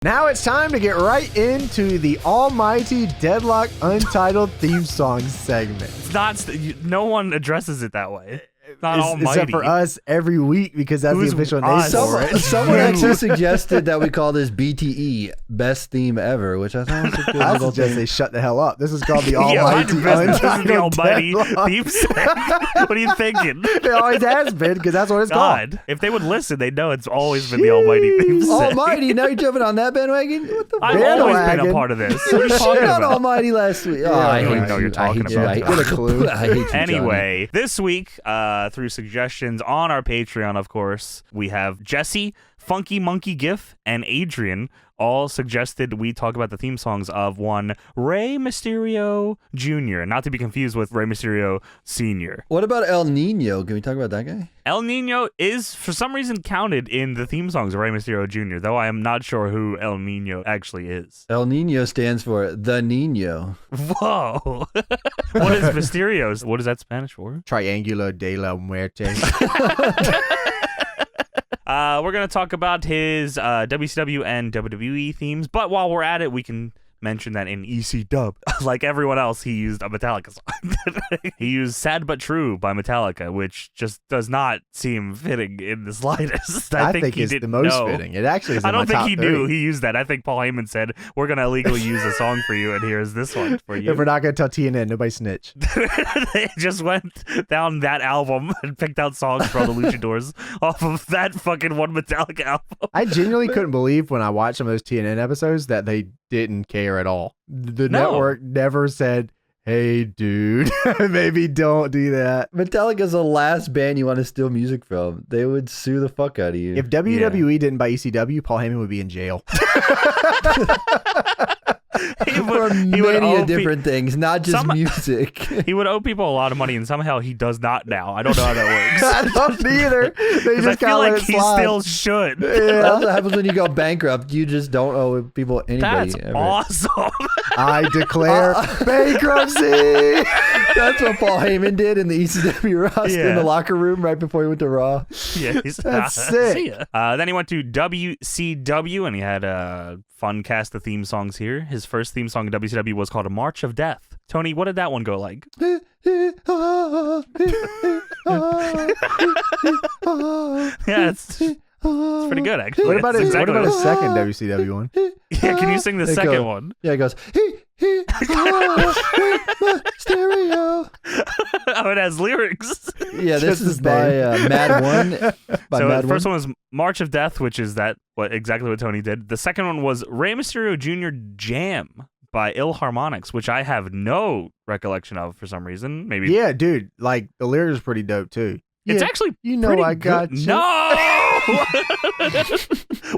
Now it's time to get right into the almighty Deadlock Untitled theme song segment. It's not. No one addresses it that way. It's not almighty. Except for us every week because that's the official name for it. Someone actually suggested that we call this BTE, best theme ever, which I thought was a good I little suggest thing. they shut the hell up. This is called the almighty Untitled Deadlock. theme song. What are you thinking? It always has been because that's what it's called. God, if they would listen, they know it's always been the almighty theme song. Almighty, now you're jumping on that bandwagon? What the I've fuck? always been a part of this. What are you You talking shit on about? Almighty last week. Oh, Yeah, I I hate know you. you're talking I hate you. about. I Get a clue. I hate you, Johnny. Anyway, this week, through suggestions on our Patreon, of course, we have Jesse, Funky Monkey GIF, and Adrian all suggested we talk about the theme songs of one Rey Mysterio Jr., not to be confused with Rey Mysterio Sr. What about El Nino? Can we talk about that guy? El Nino is, for some reason, counted in the theme songs of Rey Mysterio Jr., though I am not sure who El Nino actually is. El Nino stands for the Nino. Whoa. What is Mysterio's? What is that Spanish for? Triangulo de la Muerte. We're going to talk about his WCW and WWE themes, but while we're at it, we can mention that in ECW, like everyone else, he used a Metallica song. He used Sad But True by Metallica, which just does not seem fitting in the slightest. I think he it's didn't the most know. fitting. It actually is I in don't my think top he 3. knew he used that. I think Paul Heyman said, we're going to illegally use a song for you, and here's this one for you. If we're not going to tell TNN, nobody snitch. They just went down that album and picked out songs for all the luchadors off of that fucking one Metallica album. I genuinely couldn't believe when I watched some of those TNN episodes that they didn't care at all. The No. network never said, hey, dude, maybe don't do that. Metallica's the last band you want to steal music from. They would sue the fuck out of you. If WWE didn't buy ECW, Paul Heyman would be in jail. For many different things, not just music. He would owe people a lot of money, and somehow he does not now. I don't know how that works. I don't either. They Because I just feel kind of let like it he slide. still should. That also happens when you go bankrupt. You just don't owe people anybody. That's ever. awesome. I declare bankruptcy. That's what Paul Heyman did in the ECW roster in the locker room right before he went to Raw. Yeah, That's sick. See ya. Then he went to WCW, and he had a fun cast of theme songs here. His first theme song in WCW was called A March of Death. Tony, what did that one go like? Yeah, it's pretty good, actually. What about That's his exactly second WCW one? Yeah, can you sing the second one? Yeah, it goes, Mysterio. Oh, it has lyrics. Yeah, this Just is his by name. Mad One. By So Mad the first one was March of Death, which is exactly what Tony did. The second one was Rey Mysterio Jr. Jam by Ill Harmonics, which I have no recollection of for some reason. Maybe Yeah, dude. Like, the lyrics are pretty dope, too. it's Yeah, actually you know pretty I got good. you. No.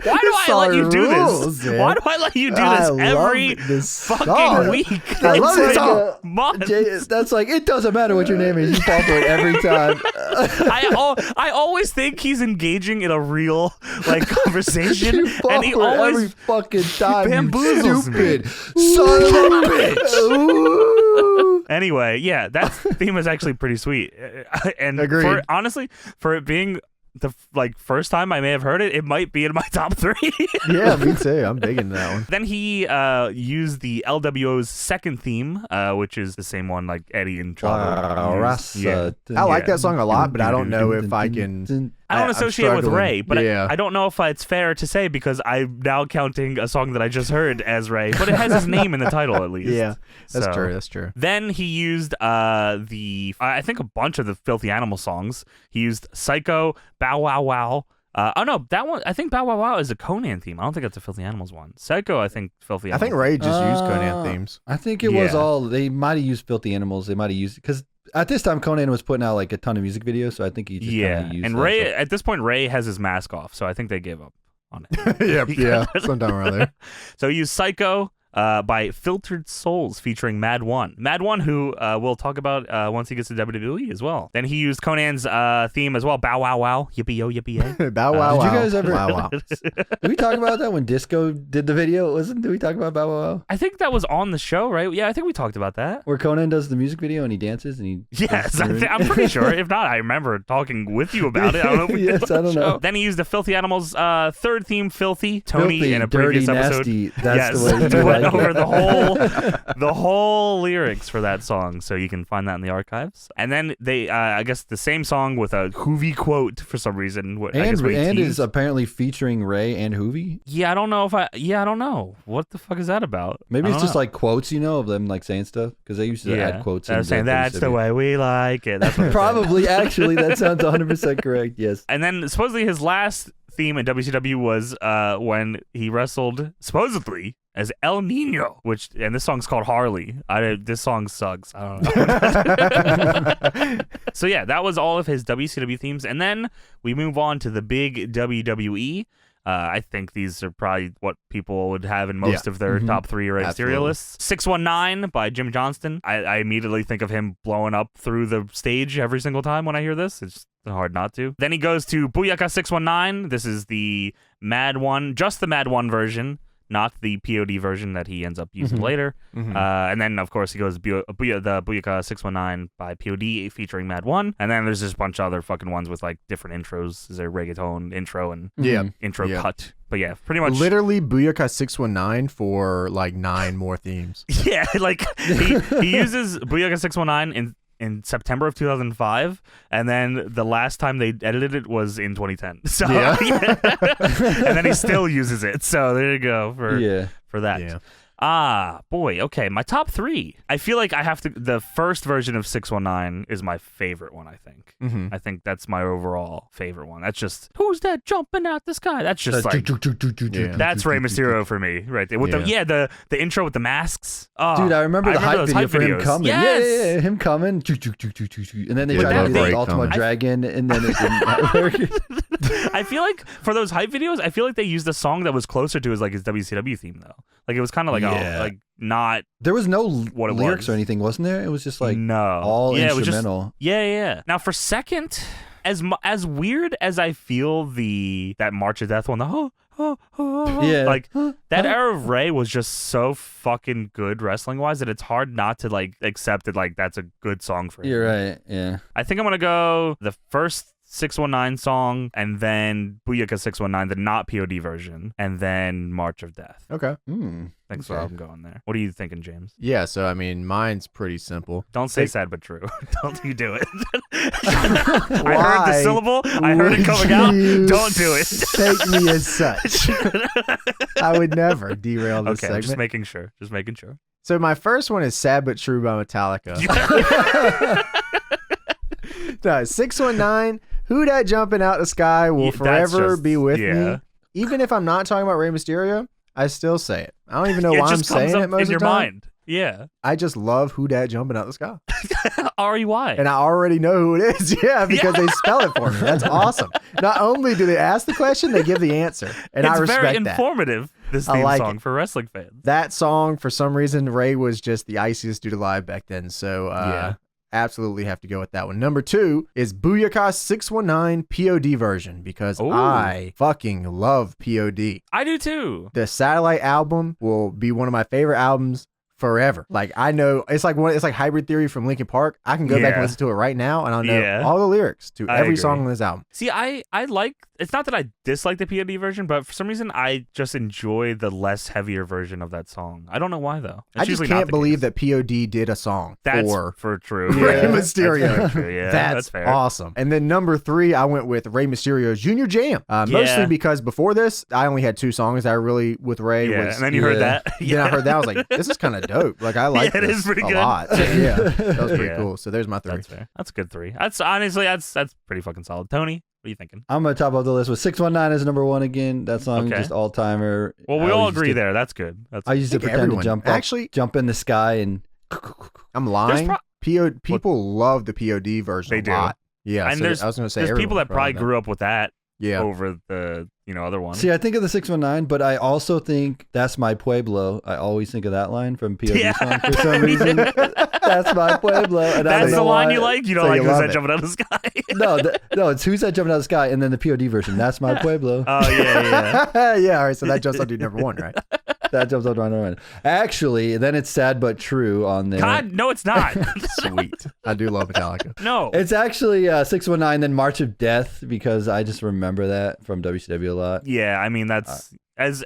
Why do I let you do this? Man. Why do I let you do I this love every this fucking song. week? I love It's this been song. months. That's like, it doesn't matter what your name is. You fall for it every time. I always think he's engaging in a real conversation, You fall and he for it always every fucking time. bamboozles You me. stupid son of a bitch. Ooh. Anyway, yeah, that theme is actually pretty sweet. And Agreed. honestly, for it being the first time I may have heard it, it might be in my top 3. Yeah, me too. I'm digging that one. Then he used the LWO's second theme, which is the same one like Eddie and Chavo used. Yeah. I like that song a lot, but I don't know if I can... I don't I'm associate it with struggling. Ray, but Yeah. I don't know if it's fair to say because I'm now counting a song that I just heard as Ray, but it has his name in the title at least. Yeah, that's So- true. That's true. Then he used I think a bunch of the Filthy Animal songs. He used Psycho, Bow Wow Wow. Oh no, that one. I think Bow Wow Wow is a Conan theme. I don't think that's a Filthy Animals one. Psycho, I think Filthy I Animals. think Ray just used Conan themes. I think it was Yeah. all, they might have used Filthy Animals. They might have used, because at this time Conan was putting out like a ton of music videos, so I think he just kinda used and that Ray stuff. at this point Ray has his mask off, so I think they gave up on it. Yeah, sometime around there. So he used Psycho, by Filtered Souls featuring Mad One. Mad One, who we'll talk about once he gets to WWE as well. Then he used Conan's theme as well. Bow wow wow, yippee yo yippee yay. Bow wow wow. Did you guys ever? Wow, wow. Did we talk about that when Disco did the video? Did we talk about Bow Wow Wow? I think that was on the show, right? Yeah, I think we talked about that. Where Conan does the music video and he dances and he. Yes, I'm pretty sure. If not, I remember talking with you about it. I don't know if we yes, did I don't know. Then he used the Filthy Animals third theme, Filthy. Tony Filthy, in a dirty, previous episode. nasty. That's the way Yes, you went like over it. the whole lyrics for that song, so you can find that in the archives. And then they, I guess, the same song with a Hoovy quote for some reason. And is apparently featuring Ray and Hoovy. Yeah, I don't know if I don't know what the fuck is that about. Maybe it's just like quotes, of them like saying stuff because they used to add quotes. They're saying that's the way we like it. That's what probably actually that sounds 100% correct. Yes. And then supposedly his last theme in WCW was when he wrestled supposedly as El Nino, and this song's called Harley. This song sucks. I don't know. So yeah, that was all of his WCW themes, and then we move on to the big WWE. I think these are probably what people would have in most of their top 3 Rey Mysterio lists. 619 by Jim Johnston. I immediately think of him blowing up through the stage every single time when I hear this. It's hard not to. Then he goes to Booyaka 619. This is the Mad One, just the Mad One version, not the POD version that he ends up using later. And then, of course, he goes the Booyaka 619 by POD featuring Mad One. And then there's just a bunch of other fucking ones with like different intros. There's a reggaeton intro and intro cut. But yeah, pretty much. Literally Booyaka 619 for like 9 more themes. Yeah, like he uses Booyaka 619 in September of 2005, and then the last time they edited it was in 2010. So and then he still uses it. So there you go for that. Yeah. Boy, okay, my top 3. I feel like I have to. The first version of 619 is my favorite one. I think. I think that's my overall favorite one. That's just who's that jumping out the sky? That's just like that's Rey Mysterio for me, right there. With the intro with the masks. Oh, dude, I remember the hype video for him coming. Yes. Yeah, him coming. And then they tried to do the Ultimate Dragon, and then it didn't work. I feel like for those hype videos, I feel like they used a song that was closer to his WCW theme though. Like it was kind of like not. There was no lyrics or anything, wasn't there? It was just like all instrumental. Yeah. Now for second, as weird as I feel that March of Death one, like that era of Rey was just so fucking good wrestling wise that it's hard not to like accept it. Like that's a good song for him. You're right. Yeah. I think I'm gonna go the first 619 song, and then Booyaka 619, the not POD version, and then March of Death. Okay. Thanks for I'm going there. What are you thinking, James? Yeah, so I mean, mine's pretty simple. Don't say sad but true. Don't you do it. I heard the syllable. I heard it coming out. Don't do it. Take me as such. I would never derail this segment. Just making sure. So my first one is Sad But True by Metallica. No, 619, who that jumping out the sky will forever be with me. Even if I'm not talking about Rey Mysterio, I still say it. I don't even know why I'm saying it most of the time. Mind. Yeah. I just love who that jumping out the sky. R-E-Y. And I already know who it is. Yeah, because they spell it for me. That's awesome. Not only do they ask the question, they give the answer. And I respect that. It's very informative, this theme song for wrestling fans. That song, for some reason, Ray was just the iciest dude alive back then. So, absolutely have to go with that one. Number 2 is Booyaka 619 POD version because I fucking love POD. I do too. The Satellite album will be one of my favorite albums forever. Like I know it's like Hybrid Theory from Linkin Park. I can go back and listen to it right now and I'll know all the lyrics to every song on this album. See, I like, it's not that I dislike the POD version, but for some reason I just enjoy the less heavier version of that song. I don't know why though. I just can't believe that POD did a song for true Rey Mysterio. That's true. Yeah, that's fair. Awesome. And then number 3, I went with Rey Mysterio's Junior Jam. Mostly because before this, I only had 2 songs that I really with Ray. And then you heard that. Then I heard that. I was like, this is kind of dope. Like I like it this is pretty a good. lot. So, yeah, that was pretty cool. So there's my 3. That's fair. That's a good 3. That's honestly that's pretty fucking solid. Tony, what are you thinking? I'm gonna top of the list with 619 as number 1 again. That song just all timer. Well, we all agree there. That's good. I used to pretend to jump up, jump in the sky and. I'm lying. People love the POD version. They do. A lot. Yeah, and so I was gonna say there's people that probably grew up with that. Yeah. Over the other one. See, I think of the 619, but I also think That's My Pueblo. I always think of that line from POD song for some reason. That's my Pueblo. And that's the line why. you like? You don't like Who's That Jumping Out of the Sky? No, it's Who's That Jumping Out of the Sky, and then the POD version. That's My Pueblo. Oh, yeah. Yeah, all right, so that jumps on to number 1, right? That jumps on to number 1. Actually, then it's Sad But True on there. God, no, it's not. Sweet. I do love Metallica. No. It's actually 619, then March of Death, because I just remember that from WCW a lot. Yeah, I mean, that's as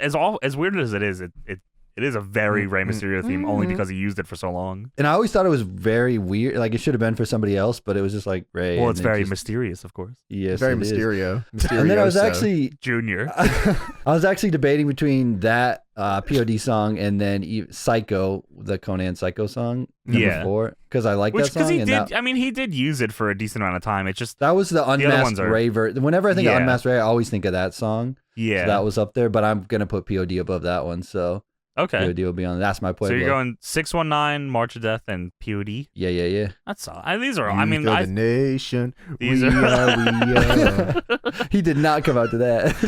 weird as it is, it is a very Rey Mysterio theme, only because he used it for so long. And I always thought it was very weird. Like, it should have been for somebody else, but it was just like Rey. Well, it's very mysterious, of course. Yes, very Mysterio. And then I was actually... Junior. I was actually debating between that POD song and then Psycho, the Conan Psycho song, number 4, because I like that song. He did use it for a decent amount of time. It's just... That was the Unmasked Rey version. Whenever I think of Unmasked Rey, I always think of that song. Yeah. So that was up there, but I'm going to put POD above that one, so... Okay. POD will be on. That's my Pueblo. So you're going 619, March of Death, and POD? Yeah. That's all. These are, the nation. These we are. He did not come out to that.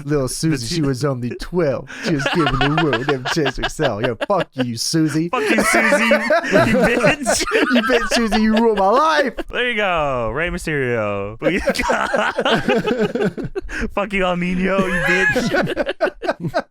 Little Susie, she was only 12. She was giving the world every chance to excel. Yo, fuck you, Susie. Fuck you, Susie. You bitch. You bitch, Susie. You ruined my life. There you go. Rey Mysterio. Fuck you, El Nino, you bitch.